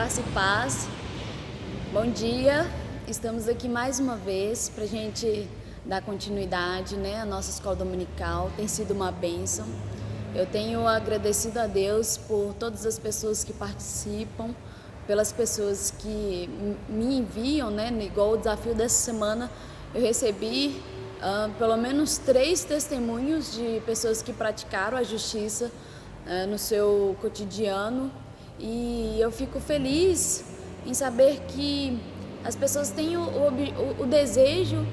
Graça e paz. Bom dia. Estamos aqui mais uma vez para a gente dar continuidade, à nossa escola dominical. Tem sido uma bênção. Eu tenho agradecido a Deus por todas as pessoas que participam, pelas pessoas que me enviam, igual o desafio dessa semana. Eu recebi pelo menos 3 testemunhos de pessoas que praticaram a justiça no seu cotidiano, e eu fico feliz em saber que as pessoas têm o desejo,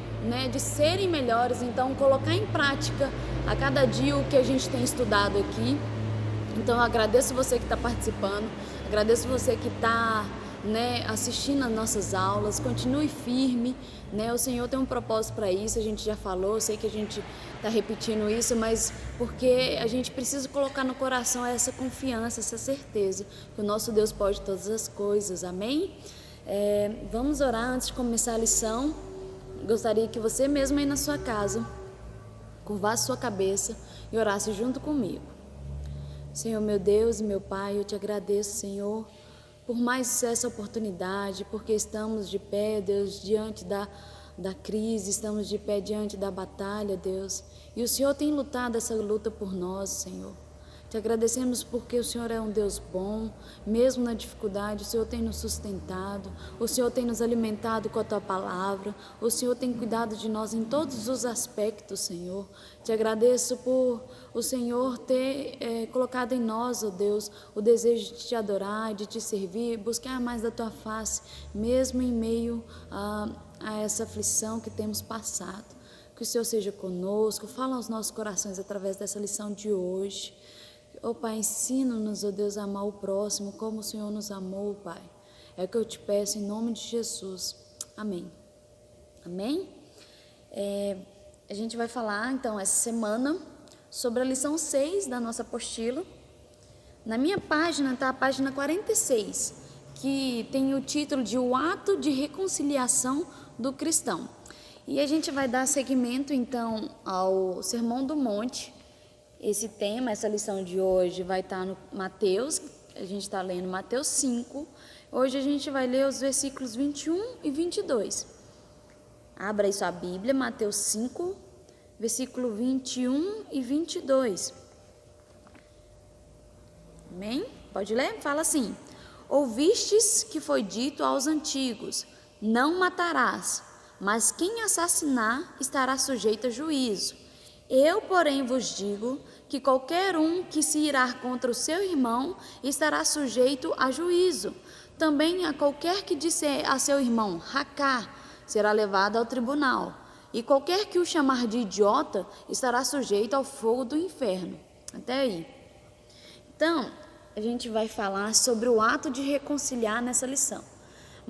de serem melhores. Então, colocar em prática a cada dia o que a gente tem estudado aqui. Então, eu agradeço você que está participando, agradeço você que está assistindo as nossas aulas. Continue firme, o Senhor tem um propósito para isso. A gente já falou, eu sei que a gente está repetindo isso, mas porque a gente precisa colocar no coração essa confiança, essa certeza que o nosso Deus pode todas as coisas, amém? Vamos orar antes de começar a lição. Gostaria que você mesmo aí na sua casa curvasse sua cabeça e orasse junto comigo. Senhor, meu Deus e meu Pai, eu te agradeço, Senhor, por mais essa oportunidade, porque estamos de pé, Deus, diante da crise, estamos de pé diante da batalha, Deus, e o Senhor tem lutado essa luta por nós, Senhor. Te agradecemos porque o Senhor é um Deus bom, mesmo na dificuldade. O Senhor tem nos sustentado, o Senhor tem nos alimentado com a Tua palavra, o Senhor tem cuidado de nós em todos os aspectos, Senhor. Te agradeço por o Senhor ter colocado em nós, ó Deus, o desejo de Te adorar, de Te servir, buscar mais da Tua face, mesmo em meio a essa aflição que temos passado. Que o Senhor seja conosco, fala aos nossos corações através dessa lição de hoje. Ó Pai, ensina-nos, ó Deus, a amar o próximo como o Senhor nos amou, Pai. É o que eu te peço em nome de Jesus. Amém. Amém? A gente vai falar, então, essa semana sobre a lição 6 da nossa apostila. Na minha página está a página 46, que tem o título de O Ato de Reconciliação do Cristão. E a gente vai dar seguimento, então, ao Sermão do Monte. Esse tema, essa lição de hoje vai estar no Mateus, a gente está lendo Mateus 5. Hoje a gente vai ler os versículos 21 e 22. Abra aí sua Bíblia, Mateus 5, versículo 21 e 22. Amém? Pode ler? Fala assim: Ouvistes que foi dito aos antigos, não matarás, mas quem assassinar estará sujeito a juízo. Eu, porém, vos digo que qualquer um que se irar contra o seu irmão estará sujeito a juízo. Também a qualquer que disser a seu irmão, racá, será levado ao tribunal. E qualquer que o chamar de idiota estará sujeito ao fogo do inferno. Até aí. Então, a gente vai falar sobre o ato de reconciliar nessa lição.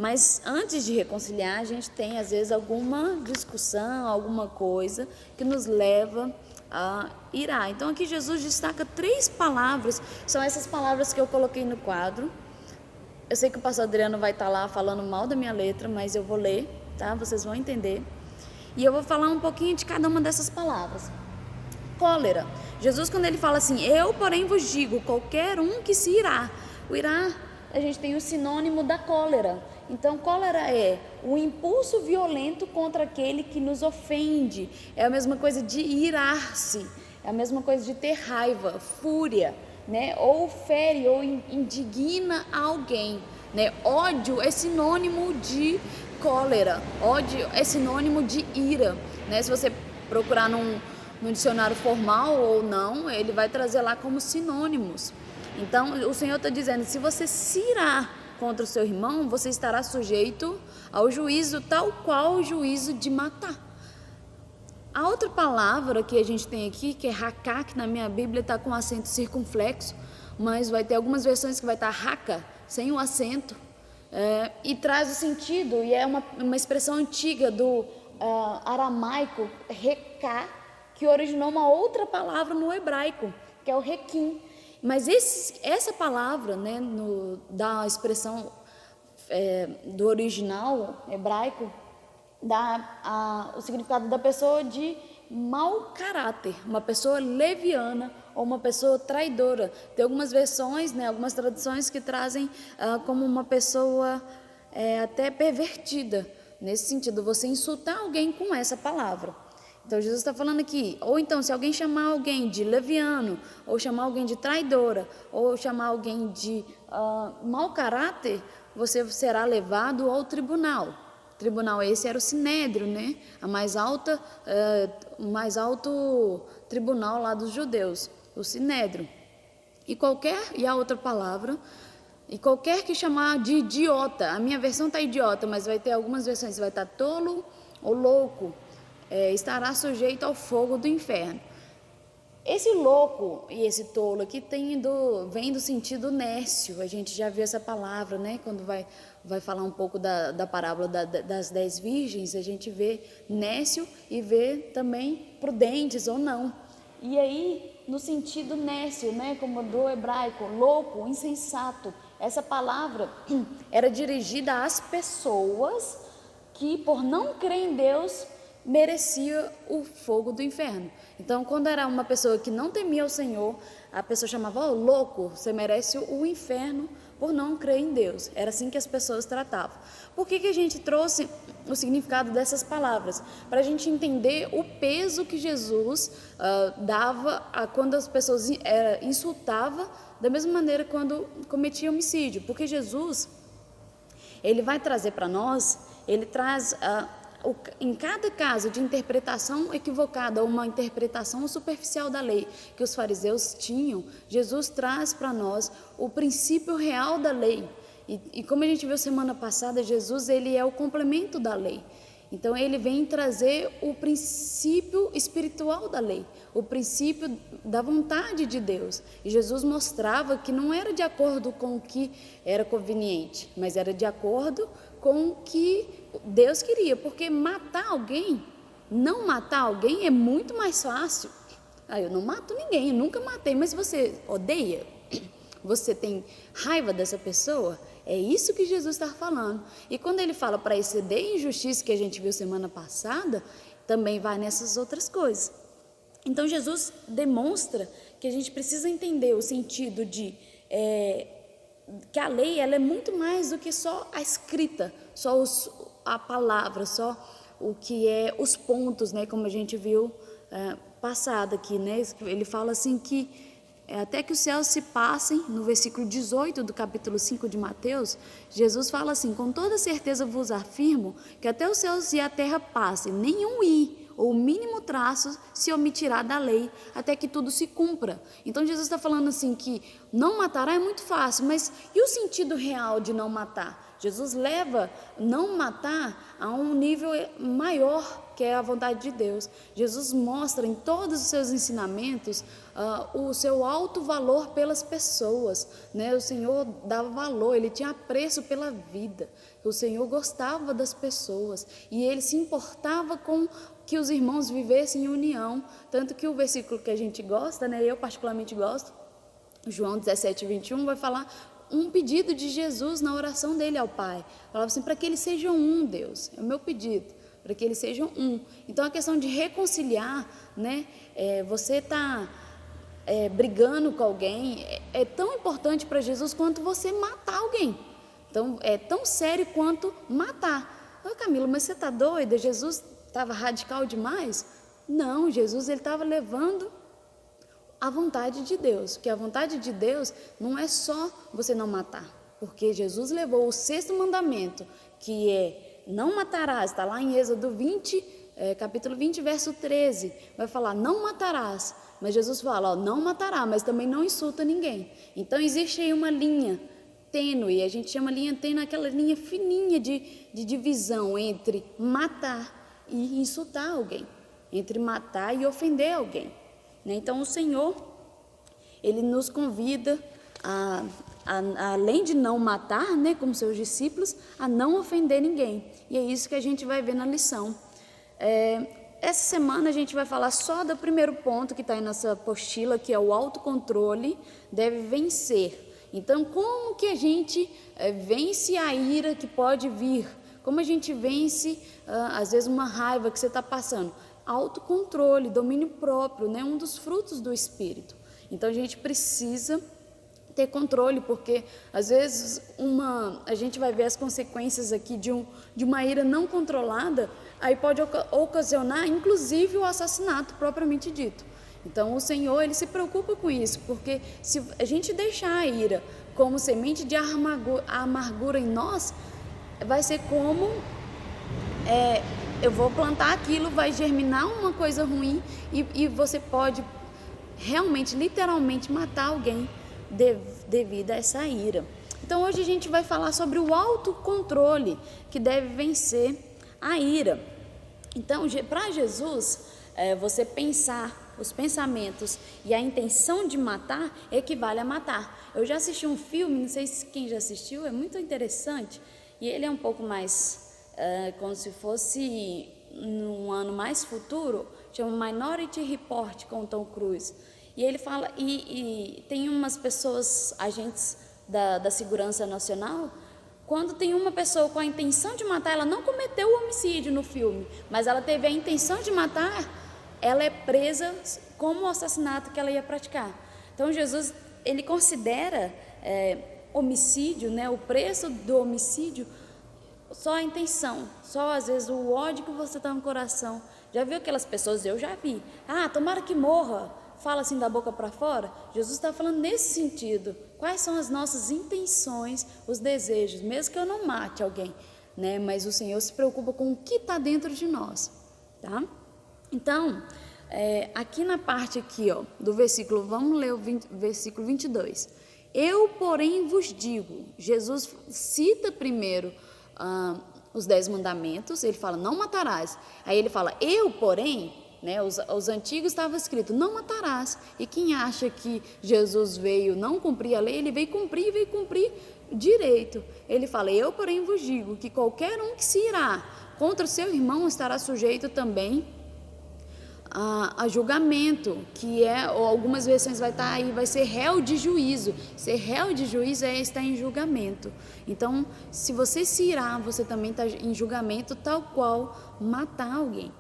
Mas antes de reconciliar, a gente tem às vezes alguma discussão, alguma coisa que nos leva a irar. Então aqui Jesus destaca 3 palavras, são essas palavras que eu coloquei no quadro. Eu sei que o pastor Adriano vai estar lá falando mal da minha letra, mas eu vou ler, tá? Vocês vão entender. E eu vou falar um pouquinho de cada uma dessas palavras. Cólera. Jesus, quando ele fala assim, eu porém vos digo, qualquer um que se irá. O irá, a gente tem o sinônimo da cólera. Então, cólera é o impulso violento contra aquele que nos ofende. É a mesma coisa de irar-se, é a mesma coisa de ter raiva, fúria, ou fere ou indigna alguém. Ódio é sinônimo de cólera, ódio é sinônimo de ira. Se você procurar num dicionário formal ou não, ele vai trazer lá como sinônimos. Então, o Senhor está dizendo, se você se irar contra o seu irmão, você estará sujeito ao juízo, tal qual o juízo de matar. A outra palavra que a gente tem aqui, que é racá, que na minha Bíblia está com acento circunflexo, mas vai ter algumas versões que vai estar raca, sem o acento, e traz o sentido, e é uma expressão antiga do aramaico, recá, que originou uma outra palavra no hebraico, que é o requim. Mas essa palavra, da expressão do original hebraico, dá o significado da pessoa de mau caráter, uma pessoa leviana ou uma pessoa traidora. Tem algumas versões, né, algumas traduções que trazem como uma pessoa até pervertida, nesse sentido, você insultar alguém com essa palavra. Então Jesus está falando aqui, ou então se alguém chamar alguém de leviano, ou chamar alguém de traidora, ou chamar alguém de mau caráter, você será levado ao tribunal. O tribunal esse era o Sinédrio, né? O mais alto tribunal lá dos judeus, o Sinédrio. E a outra palavra, e qualquer que chamar de idiota, a minha versão está idiota, mas vai ter algumas versões, vai estar tolo ou louco, estará sujeito ao fogo do inferno. Esse louco e esse tolo aqui vem do sentido nércio. A gente já viu essa palavra, né? Quando vai falar um pouco da parábola das 10 virgens, a gente vê nércio e vê também prudentes ou não. E aí, no sentido nércio, né? Como do hebraico, louco, insensato. Essa palavra era dirigida às pessoas que, por não crer em Deus, merecia o fogo do inferno. Então, quando era uma pessoa que não temia o Senhor, a pessoa chamava, louco, você merece o inferno por não crer em Deus. Era assim que as pessoas tratavam. Por que a gente trouxe o significado dessas palavras? Para a gente entender o peso que Jesus dava quando as pessoas insultavam, da mesma maneira quando cometia homicídio. Porque Jesus, ele vai trazer para nós, ele traz em cada caso de interpretação equivocada ou uma interpretação superficial da lei que os fariseus tinham, Jesus traz para nós o princípio real da lei. E como a gente viu semana passada, Jesus ele é o complemento da lei. Então ele vem trazer o princípio espiritual da lei, o princípio da vontade de Deus. E Jesus mostrava que não era de acordo com o que era conveniente, mas era de acordo com o que Deus queria, porque não matar alguém é muito mais fácil. Eu não mato ninguém, eu nunca matei, mas você odeia? Você tem raiva dessa pessoa? É isso que Jesus está falando. E quando ele fala para exceder a injustiça que a gente viu semana passada, também vai nessas outras coisas. Então Jesus demonstra que a gente precisa entender o sentido de que a lei ela é muito mais do que só a escrita, só a palavra, só o que é os pontos, né, como a gente viu passado aqui, né? Ele fala assim que até que os céus se passem, no versículo 18 do capítulo 5 de Mateus, Jesus fala assim, com toda certeza vos afirmo que até os céus e a terra passem, nenhum ou o mínimo traço se omitirá da lei, até que tudo se cumpra. Então Jesus está falando assim que não matará é muito fácil, mas e o sentido real de não matar? Jesus leva não matar a um nível maior, que é a vontade de Deus. Jesus mostra em todos os seus ensinamentos o seu alto valor pelas pessoas, né? O Senhor dava valor, ele tinha apreço pela vida, o Senhor gostava das pessoas e ele se importava com que os irmãos vivessem em união, tanto que o versículo que a gente gosta, né? Eu particularmente gosto, João 17:21 vai falar um pedido de Jesus na oração dele ao Pai. Falava assim, para que eles sejam um, Deus, é o meu pedido, para que eles sejam um. Então a questão de reconciliar, né? Você está brigando com alguém, é tão importante para Jesus quanto você matar alguém. Então é tão sério quanto matar. Camila, mas você está doida? Jesus estava radical demais? Não, Jesus ele estava levando a vontade de Deus, porque a vontade de Deus não é só você não matar, porque Jesus levou o 6º mandamento, que é não matarás, está lá em Êxodo 20, capítulo 20, verso 13, vai falar não matarás, mas Jesus fala, não matará, mas também não insulta ninguém. Então existe aí uma linha tênue, a gente chama linha tênue, aquela linha fininha de divisão entre matar e insultar alguém, entre matar e ofender alguém. Então o Senhor, ele nos convida além de não matar, né, como seus discípulos, a não ofender ninguém. E é isso que a gente vai ver na lição. Essa semana a gente vai falar só do primeiro ponto que está aí nessa apostila, que é o autocontrole deve vencer. Então, como que a gente vence a ira que pode vir? Como a gente vence, às vezes, uma raiva que você está passando? autocontrole, domínio próprio, né? Um dos frutos do Espírito. Então a gente precisa ter controle, porque às vezes a gente vai ver as consequências aqui de uma ira não controlada, aí pode ocasionar inclusive o assassinato propriamente dito. Então o Senhor, ele se preocupa com isso, porque se a gente deixar a ira como semente de amargura em nós, vai ser como eu vou plantar aquilo, vai germinar uma coisa ruim e você pode realmente, literalmente matar alguém devido a essa ira. Então hoje a gente vai falar sobre o autocontrole que deve vencer a ira. Então, para Jesus, você pensar os pensamentos e a intenção de matar equivale a matar. Eu já assisti um filme, não sei se quem já assistiu, é muito interessante, e ele é um pouco mais como se fosse num ano mais futuro, chama Minority Report, com o Tom Cruise. E ele fala, e tem umas pessoas, agentes da Segurança Nacional, quando tem uma pessoa com a intenção de matar, ela não cometeu o homicídio no filme, mas ela teve a intenção de matar, ela é presa como o assassinato que ela ia praticar. Então Jesus, ele considera homicídio, né, o preço do homicídio, só a intenção, só às vezes o ódio que você está no coração. Já viu aquelas pessoas? Eu já vi. Tomara que morra. Fala assim da boca para fora. Jesus está falando nesse sentido. Quais são as nossas intenções, os desejos, mesmo que eu não mate alguém, né? Mas o Senhor se preocupa com o que está dentro de nós, tá? Então, aqui na parte aqui, do versículo, vamos ler o versículo 22. Eu, porém, vos digo, Jesus cita primeiro os 10 mandamentos, ele fala, não matarás. Aí ele fala, eu, porém, né, os antigos estava escrito, não matarás. E quem acha que Jesus veio não cumprir a lei, ele veio cumprir direito. Ele fala, eu, porém, vos digo que qualquer um que se irá contra o seu irmão estará sujeito também a julgamento, que ou algumas versões vai estar aí, vai ser réu de juízo. Ser réu de juízo é estar em julgamento. Então, se você se irá, você também está em julgamento, tal qual matar alguém.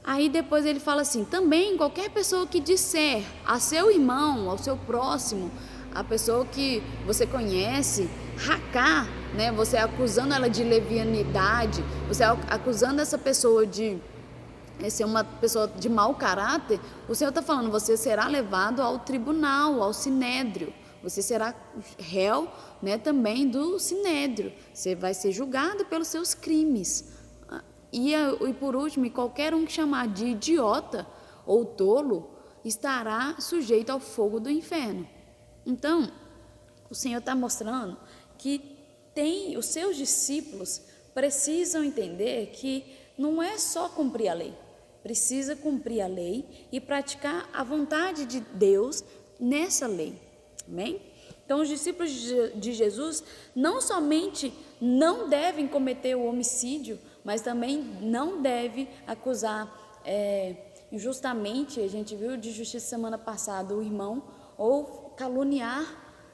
Aí depois ele fala assim, também qualquer pessoa que disser a seu irmão, ao seu próximo, a pessoa que você conhece, racá, né, você acusando ela de levianidade, você acusando essa pessoa de ser uma pessoa de mau caráter, o Senhor está falando, você será levado ao tribunal, ao sinédrio, você será réu, né, também do sinédrio, você vai ser julgado pelos seus crimes. E por último, qualquer um que chamar de idiota ou tolo estará sujeito ao fogo do inferno. Então, o Senhor está mostrando que os seus discípulos precisam entender que não é só cumprir a lei, precisa cumprir a lei e praticar a vontade de Deus nessa lei. Amém? Então, os discípulos de Jesus não somente não devem cometer o homicídio, mas também não deve acusar injustamente, a gente viu de justiça semana passada, o irmão, ou caluniar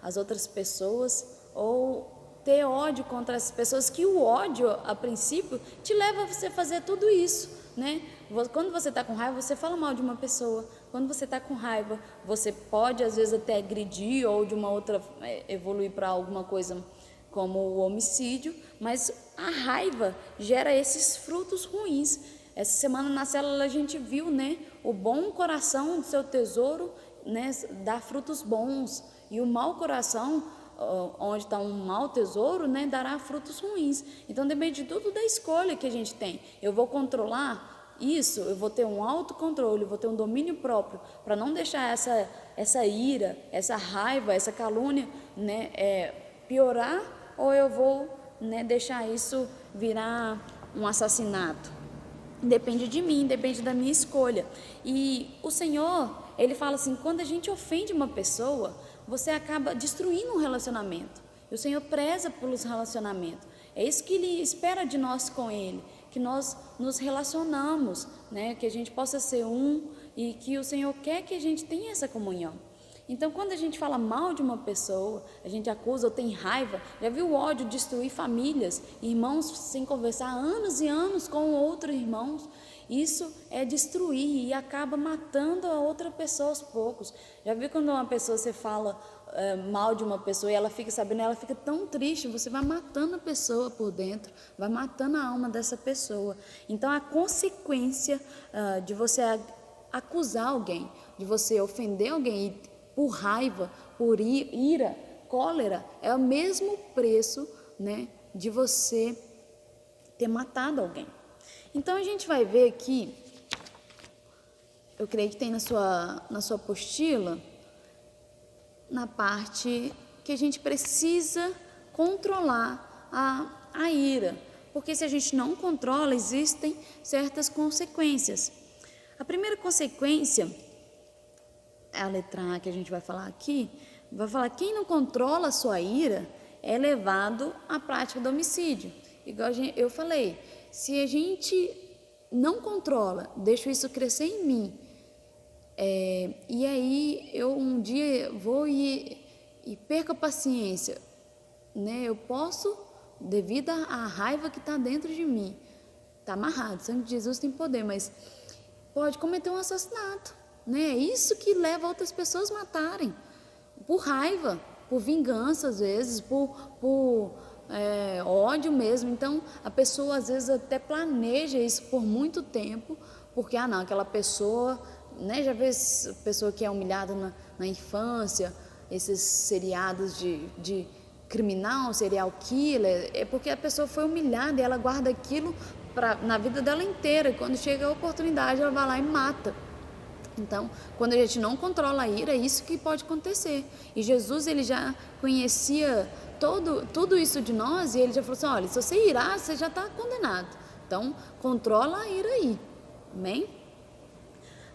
as outras pessoas, ou ter ódio contra as pessoas, que o ódio, a princípio, te leva a você fazer tudo isso, né? Quando você está com raiva, você fala mal de uma pessoa. Quando você está com raiva, você pode, às vezes, até agredir, ou de uma outra, evoluir para alguma coisa como o homicídio, mas a raiva gera esses frutos ruins. Essa semana na célula a gente viu, né, o bom coração do seu tesouro, né, dá frutos bons, e o mau coração, onde está um mau tesouro, né, dará frutos ruins. Então depende de tudo da escolha que a gente tem. Eu vou controlar isso, eu vou ter um autocontrole, eu vou ter um domínio próprio, para não deixar essa ira, essa raiva, essa calúnia, né, piorar, ou eu vou, né, deixar isso virar um assassinato. Depende de mim, depende da minha escolha. E o Senhor, Ele fala assim, quando a gente ofende uma pessoa, você acaba destruindo um relacionamento. E o Senhor preza pelos relacionamentos. É isso que Ele espera de nós com Ele, que nós nos relacionamos, né, que a gente possa ser um, e que o Senhor quer que a gente tenha essa comunhão. Então, quando a gente fala mal de uma pessoa, a gente acusa ou tem raiva, já viu o ódio destruir famílias, irmãos sem conversar há anos e anos com outros irmãos, Isso é destruir e acaba matando a outra pessoa aos poucos. Já viu quando uma pessoa, você fala mal de uma pessoa e ela fica sabendo, ela fica tão triste, você vai matando a pessoa por dentro, vai matando a alma dessa pessoa. Então a consequência de você acusar alguém, de você ofender alguém e por raiva, por ira, cólera, é o mesmo preço, né, de você ter matado alguém. Então a gente vai ver aqui, eu creio que tem na sua apostila, na parte que a gente precisa controlar a ira, porque se a gente não controla, existem certas consequências. A primeira consequência é a letra A que a gente vai falar aqui, vai falar quem não controla a sua ira é levado à prática do homicídio. Igual eu falei, se a gente não controla, deixo isso crescer em mim, e aí eu um dia vou e perco a paciência, né? Eu posso, devido à raiva que está dentro de mim, está amarrado, o sangue de Jesus tem poder, mas pode cometer um assassinato, né? É isso que leva outras pessoas a matarem, por raiva, por vingança às vezes, por ódio mesmo. Então a pessoa às vezes até planeja isso por muito tempo, porque não, aquela pessoa, né, já vê pessoa que é humilhada na infância, esses seriados de criminal, serial killer, é porque a pessoa foi humilhada e ela guarda aquilo na vida dela inteira, e quando chega a oportunidade ela vai lá e mata. Então, quando a gente não controla a ira, é isso que pode acontecer. E Jesus, ele já conhecia tudo isso de nós, e ele já falou assim, olha, se você irar, você já está condenado. Então, controla a ira aí. Amém?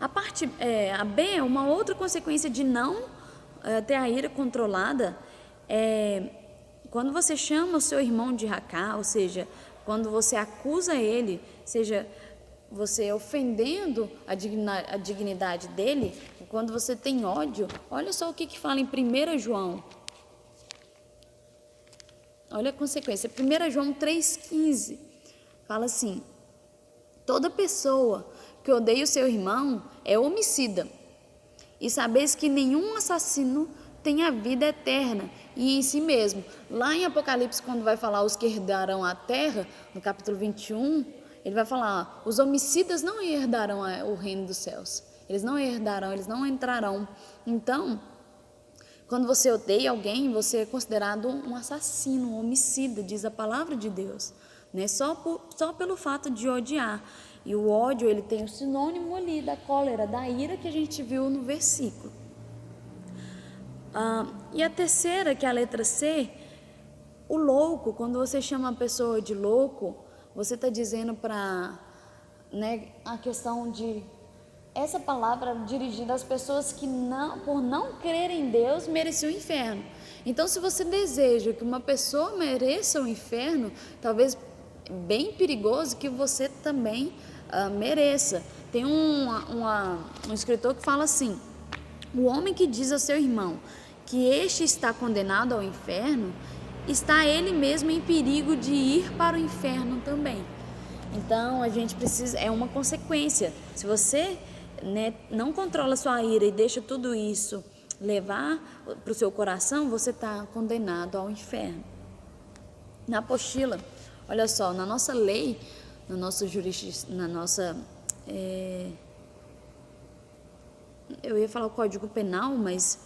A B, uma outra consequência de não ter a ira controlada, quando você chama o seu irmão de racá, ou seja, quando você acusa ele, seja você ofendendo a dignidade dele, quando você tem ódio, olha só o que fala em 1 João. Olha a consequência, 1 João 3,15, fala assim, toda pessoa que odeia o seu irmão é homicida, e sabeis que nenhum assassino tem a vida eterna e em si mesmo. Lá em Apocalipse, quando vai falar os que herdarão a terra, no capítulo 21, ele vai falar, os homicidas não herdarão o reino dos céus. Eles não herdarão, eles não entrarão. Então, quando você odeia alguém, você é considerado um assassino, um homicida, diz a palavra de Deus, né? Só pelo fato de odiar. E o ódio, ele tem o sinônimo ali da cólera, da ira que a gente viu no versículo. E a terceira, que é a letra C, o louco, quando você chama a pessoa de louco, você está dizendo para, né, a questão de essa palavra dirigida às pessoas que por não crerem em Deus mereciam o inferno. Então, se você deseja que uma pessoa mereça o inferno, talvez bem perigoso que você também mereça. Tem um escritor que fala assim, o homem que diz ao seu irmão que este está condenado ao inferno, está ele mesmo em perigo de ir para o inferno também. Então a gente precisa, é uma consequência. Se você, né, não controla sua ira e deixa tudo isso levar para o seu coração, você está condenado ao inferno. Na apostila, olha só, na nossa lei, na nossa jurisdição, eu ia falar o Código Penal, mas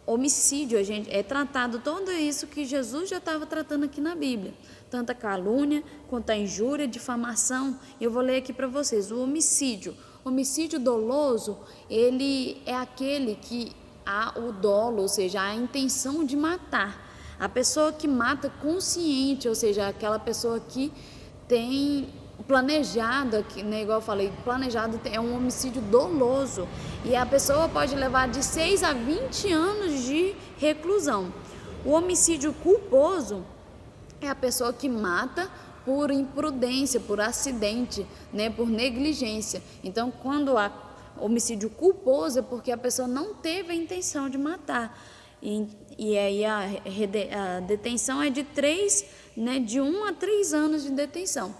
homicídio, a gente é tratado tudo isso que Jesus já estava tratando aqui na Bíblia, tanto a calúnia quanto a injúria, difamação. Eu vou ler aqui para vocês. O homicídio doloso, ele é aquele que há o dolo, ou seja, a intenção de matar. A pessoa que mata consciente, ou seja, aquela pessoa que tem planejado, né, igual eu falei, planejado, é um homicídio doloso, e a pessoa pode levar de 6 a 20 anos de reclusão. O homicídio culposo é a pessoa que mata por imprudência, por acidente, né, por negligência. Então, quando há homicídio culposo é porque a pessoa não teve a intenção de matar. E aí a detenção é de 1 a 3 anos de detenção.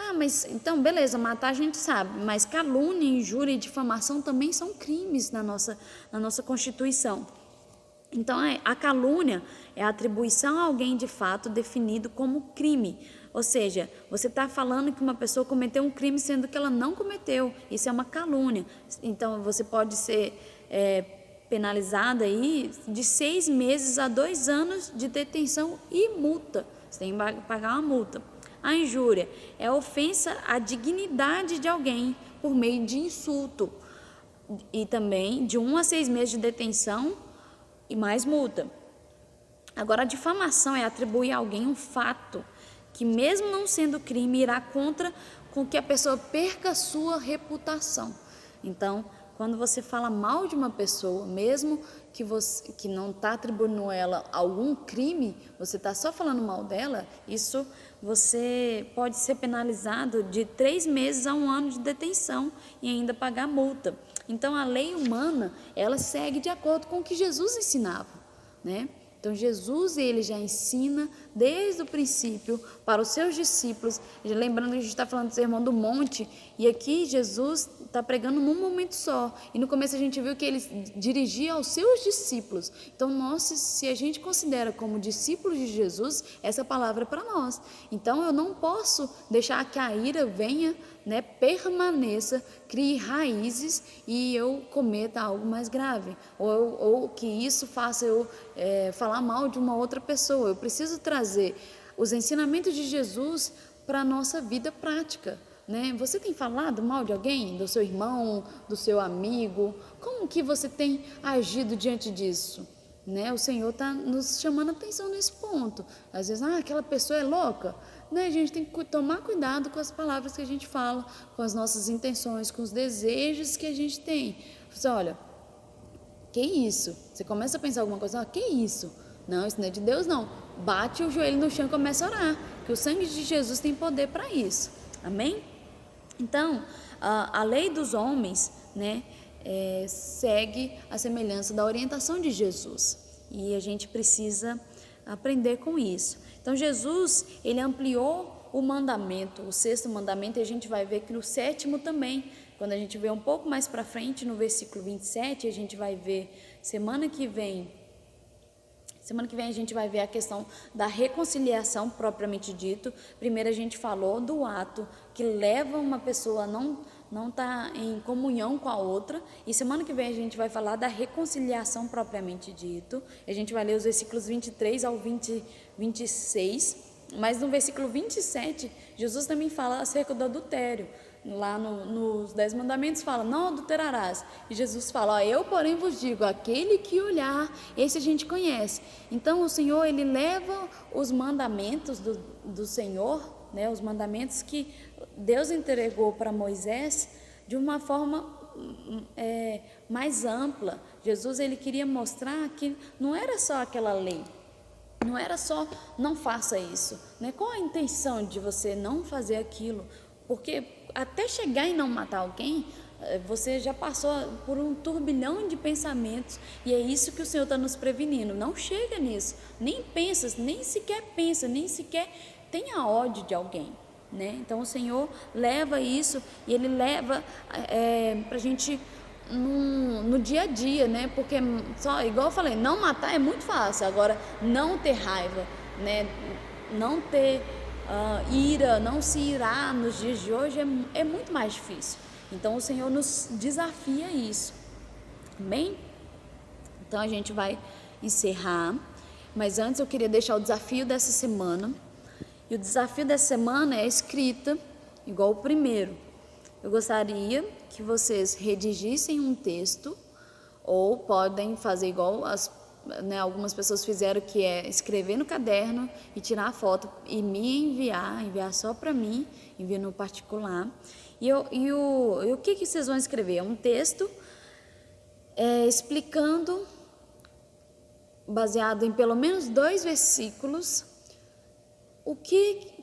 Ah, mas então, beleza, matar a gente sabe, mas calúnia, injúria e difamação também são crimes na nossa Constituição. Então, a calúnia é a atribuição a alguém de fato definido como crime. Ou seja, você está falando que uma pessoa cometeu um crime sendo que ela não cometeu. Isso é uma calúnia. Então, você pode ser penalizada aí de 6 meses a 2 anos de detenção e multa. Você tem que pagar uma multa. A injúria é a ofensa à dignidade de alguém por meio de insulto. E também de 1 a 6 meses de detenção e mais multa. Agora, a difamação é atribuir a alguém um fato que, mesmo não sendo crime, irá contra com que a pessoa perca a sua reputação. Então, quando você fala mal de uma pessoa, mesmo que não está atribuindo a ela algum crime, você está só falando mal dela, isso você pode ser penalizado de 3 meses a 1 ano de detenção e ainda pagar multa. Então, a lei humana, ela segue de acordo com o que Jesus ensinava, né? Então, Jesus, ele já ensina desde o princípio para os seus discípulos. Lembrando que a gente está falando do Sermão do Monte, e aqui Jesus está pregando num momento só. E no começo a gente viu que ele dirigia aos seus discípulos. Então, nós, se a gente considera como discípulos de Jesus, essa palavra é para nós. Então, eu não posso deixar que a ira venha, né, permaneça, crie raízes e eu cometa algo mais grave, ou que isso faça eu falar mal de uma outra pessoa. Eu preciso trazer os ensinamentos de Jesus para a nossa vida prática, né? Você tem falado mal de alguém, do seu irmão, do seu amigo? Como que você tem agido diante disso? Né? O Senhor está nos chamando a atenção nesse ponto. Às vezes, aquela pessoa é louca. Né? A gente tem que tomar cuidado com as palavras que a gente fala, com as nossas intenções, com os desejos que a gente tem. Você olha, que isso? Você começa a pensar alguma coisa, que isso? Não, isso não é de Deus, não. Bate o joelho no chão e começa a orar, que o sangue de Jesus tem poder para isso. Amém? Então, a lei dos homens, né, segue a semelhança da orientação de Jesus. E a gente precisa aprender com isso. Então, Jesus, ele ampliou o mandamento, o 6º mandamento, e a gente vai ver que no 7º também. Quando a gente vê um pouco mais para frente, no versículo 27, a gente vai ver, semana que vem a gente vai ver a questão da reconciliação propriamente dito. Primeiro a gente falou do ato que leva uma pessoa a não estar em comunhão com a outra, e semana que vem a gente vai falar da reconciliação propriamente dito. A gente vai ler os versículos 23 ao 26, mas no versículo 27, Jesus também fala acerca do adultério. Lá nos 10 mandamentos fala, não adulterarás, e Jesus fala, eu porém vos digo, aquele que olhar, esse a gente conhece. Então o Senhor, ele leva os mandamentos do Senhor, né, os mandamentos que Deus entregou para Moisés de uma forma mais ampla. Jesus, ele queria mostrar que não era só aquela lei, não era só não faça isso, né? Qual a intenção de você não fazer aquilo? Porque até chegar e não matar alguém, você já passou por um turbilhão de pensamentos, e é isso que o Senhor está nos prevenindo. Não chega nisso, nem sequer pensa, nem sequer tenha ódio de alguém, né? Então o Senhor leva isso, e Ele leva para a gente no dia a dia, né? Porque só, igual eu falei, não matar é muito fácil. Agora, não ter raiva, né? Não ter ira, não se irar nos dias de hoje é muito mais difícil. Então o Senhor nos desafia a isso. Amém? Então a gente vai encerrar, mas antes eu queria deixar o desafio dessa semana. E o desafio dessa semana é a escrita, igual o primeiro. Eu gostaria que vocês redigissem um texto, ou podem fazer igual algumas pessoas fizeram, que é escrever no caderno e tirar a foto e me enviar só para mim, enviar no particular. E o que vocês vão escrever? É um texto explicando, baseado em pelo menos 2 versículos,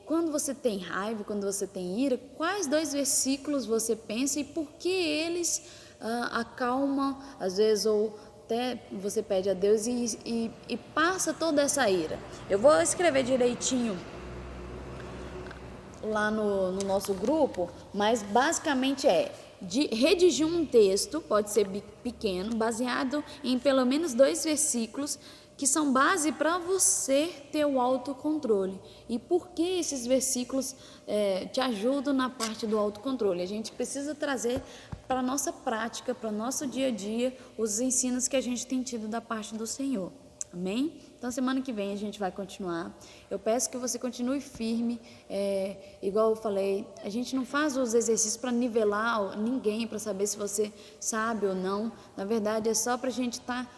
quando você tem raiva, quando você tem ira, quais 2 versículos você pensa e por que eles acalmam, às vezes, ou até você pede a Deus e passa toda essa ira. Eu vou escrever direitinho lá no nosso grupo, mas basicamente de redigir um texto, pode ser pequeno, baseado em pelo menos 2 versículos, que são base para você ter o autocontrole. E por que esses versículos te ajudam na parte do autocontrole? A gente precisa trazer para a nossa prática, para o nosso dia a dia, os ensinos que a gente tem tido da parte do Senhor. Amém? Então, semana que vem a gente vai continuar. Eu peço que você continue firme. Igual eu falei, a gente não faz os exercícios para nivelar ninguém, para saber se você sabe ou não. Na verdade, é só para a gente estar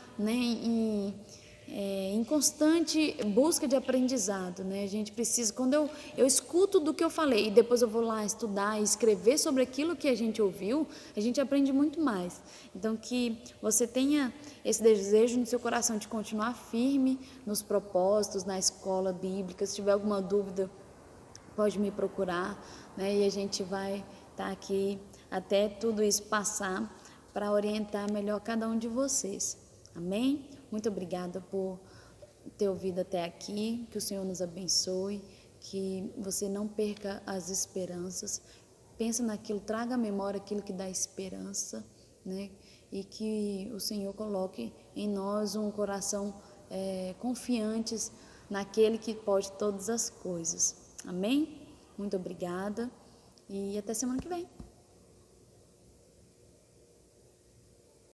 em constante busca de aprendizado, né? A gente precisa, quando eu escuto do que eu falei e depois eu vou lá estudar e escrever sobre aquilo que a gente ouviu, a gente aprende muito mais. Então, que você tenha esse desejo no seu coração de continuar firme nos propósitos, na escola bíblica. Se tiver alguma dúvida, pode me procurar, né? E a gente vai estar aqui até tudo isso passar para orientar melhor cada um de vocês. Amém? Muito obrigada por ter ouvido até aqui, que o Senhor nos abençoe, que você não perca as esperanças, pensa naquilo, traga à memória aquilo que dá esperança, né? E que o Senhor coloque em nós um coração confiantes naquele que pode todas as coisas. Amém? Muito obrigada e até semana que vem.